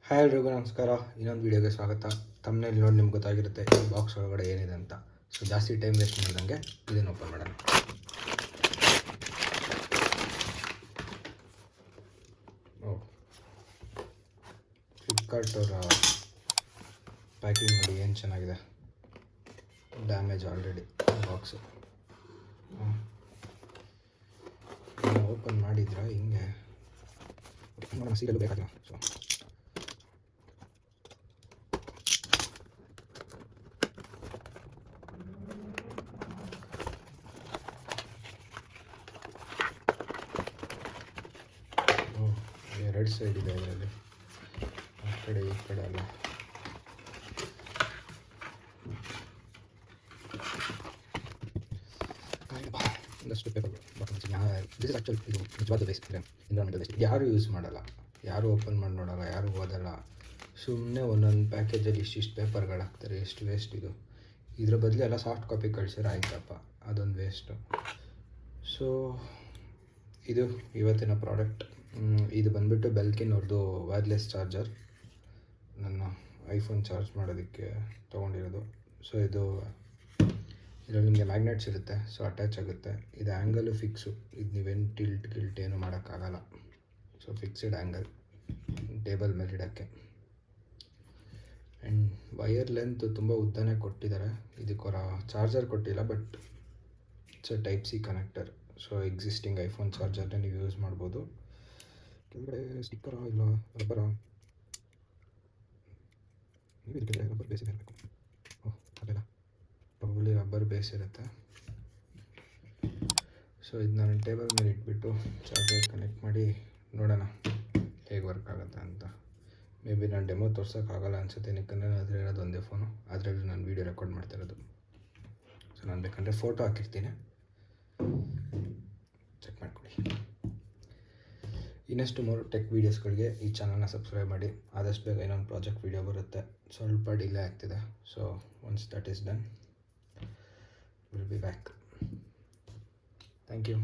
Hi ಎಲ್ರಿಗೂ ನಮಸ್ಕಾರ. ಇನ್ನೊಂದು ವೀಡಿಯೋಗೆ ಸ್ವಾಗತ. ತಮ್ಮನೇಲಿ ನೋಡಿ ನಿಮ್ಗೆ ಗೊತ್ತಾಗಿರುತ್ತೆ ಈ ಬಾಕ್ಸ್ ಒಳಗಡೆ ಏನಿದೆ ಅಂತ. ಸೊ ಜಾಸ್ತಿ ಟೈಮ್ ವೇಸ್ಟ್ ಮಾಡಿದಂಗೆ ಇದನ್ನು ಓಪನ್ ಮಾಡೋಣ. ಓ, ಫ್ಲಿಪ್ಕಾರ್ಟ್ ಅವರ ಪ್ಯಾಕಿಂಗ್ ನೋಡಿ ಏನು ಚೆನ್ನಾಗಿದೆ. Damage already box. ಓಪನ್ ಮಾಡಿದ್ರೆ ಹಿಂಗೆ ಸೀರೆಲ್ಲೂ ಬೇಕಾಗಿಲ್ಲ. ಸೊ ಎರಡು ಸೈಡ್ ಇದೆ ಅದರಲ್ಲಿ, ಆ ಕಡೆ ಈ ಕಡೆ ಅಲ್ಲ. ಒಂದಷ್ಟು ಪೇಪರ್ಗಳು ದಿಸ್ ಇಸ್ ಆ್ಯಕ್ಚುಲಿ ಇದು ನಿಜವಾದ ವೇಸ್ಟ್, ಎನ್ವಿರಾನ್ಮೆಂಟಲ್ ವೇಸ್ಟ್. ಯಾರು ಯೂಸ್ ಮಾಡಲ್ಲ, ಯಾರು ಓಪನ್ ಮಾಡಿ ನೋಡಲ್ಲ, ಯಾರು ಓದಲ್ಲ. ಸುಮ್ಮನೆ ಒಂದೊಂದು ಪ್ಯಾಕೇಜಲ್ಲಿ ಇಷ್ಟಿಷ್ಟು ಪೇಪರ್ಗಳು ಹಾಕ್ತಾರೆ. ಎಷ್ಟು ವೇಸ್ಟ್ ಇದು. ಇದ್ರ ಬದಲು ಎಲ್ಲ ಸಾಫ್ಟ್ ಕಾಪಿ ಕಳಿಸಿದ್ರೆ ಆಯ್ತಪ್ಪ, ಅದೊಂದು ವೇಸ್ಟು. ಸೊ ಇದು ಇವತ್ತಿನ ಪ್ರಾಡಕ್ಟ್. ಇದು ಬಂದುಬಿಟ್ಟು ಬೆಲ್ಕಿನ್ ಅವ್ರದ್ದು ವೈರ್ಲೆಸ್ ಚಾರ್ಜರ್. ನನ್ನ ಐಫೋನ್ ಚಾರ್ಜ್ ಮಾಡೋದಕ್ಕೆ ತೊಗೊಂಡಿರೋದು. ಸೊ ಇದರಲ್ಲಿ ನಿಮಗೆ ಮ್ಯಾಗ್ನೆಟ್ಸ್ ಇರುತ್ತೆ, ಸೊ ಅಟ್ಯಾಚ್ ಆಗುತ್ತೆ. ಇದು ಆ್ಯಂಗಲು ಫಿಕ್ಸು. ಇದು ನೀವೇನು ಟಿಲ್ಟ್ ಏನು ಮಾಡೋಕ್ಕಾಗಲ್ಲ. ಸೊ ಫಿಕ್ಸ್ಡ್ ಆ್ಯಂಗಲ್ ಟೇಬಲ್ ಮೇಲೆ ಇಡೋಕ್ಕೆ. ಆ್ಯಂಡ್ ವೈರ್ ಲೆಂತ್ ತುಂಬ ಉದ್ದನೇ ಕೊಟ್ಟಿದ್ದಾರೆ. ಇದಕ್ಕೋರ ಚಾರ್ಜರ್ ಕೊಟ್ಟಿಲ್ಲ, but it's a type C connector. So existing iPhone ಚಾರ್ಜರ್ನ ನೀವು ಯೂಸ್ ಮಾಡ್ಬೋದು. ಕೆಳಗಡೆ ಸ್ಟಿಕ್ಕರ ಇಲ್ಲ ರಬ್ಬರ, ನೀವು ಇದಕ್ಕೆ ರಬ್ಬರ್ ಬೇಸ್ ಇರಬೇಕು. ಓಹ್, ಅದೆಲ್ಲ ಪ್ರಾಬಬ್ಲಿ ರಬ್ಬರ್ ಬೇಸ್ ಇರುತ್ತೆ. ಸೊ ಇದು ನಾನು ಟೇಬಲ್ ಮೇಲೆ ಇಟ್ಬಿಟ್ಟು ಚಾರ್ಜರ್ ಕನೆಕ್ಟ್ ಮಾಡಿ ನೋಡೋಣ ಹೇಗೆ ವರ್ಕ್ ಆಗುತ್ತೆ ಅಂತ. ಮೇ ಬಿ ನಾನು ಡೆಮೋ ತೋರ್ಸೋಕ್ಕಾಗಲ್ಲ ಅನಿಸುತ್ತೆ, ಯಾಕಂದರೆ ಅದರಲ್ಲಿ ಇರೋದು ಒಂದೇ ಫೋನು, ಅದರಲ್ಲಿ ನಾನು ವೀಡಿಯೋ ರೆಕಾರ್ಡ್ ಮಾಡ್ತಿರೋದು. ಸೊ ನಾನು ಬೇಕಂದರೆ ಫೋಟೋ ಹಾಕಿರ್ತೀನಿ, ಚೆಕ್ ಮಾಡಿಕೊಡಿ. ಇನ್ನಷ್ಟು ಮೂರು ಟೆಕ್ ವೀಡಿಯೋಸ್ಗಳಿಗೆ ಈ ಚಾನಲ್ನ ಸಬ್ಸ್ಕ್ರೈಬ್ ಮಾಡಿ. ಆದಷ್ಟು ಬೇಗ ಇನ್ನೊಂದು ಪ್ರಾಜೆಕ್ಟ್ ವೀಡಿಯೋ ಬರುತ್ತೆ. ಸ್ವಲ್ಪ ಡಿಲೇ ಆಗ್ತಿದೆ. So once that is done, will be back. Thank you.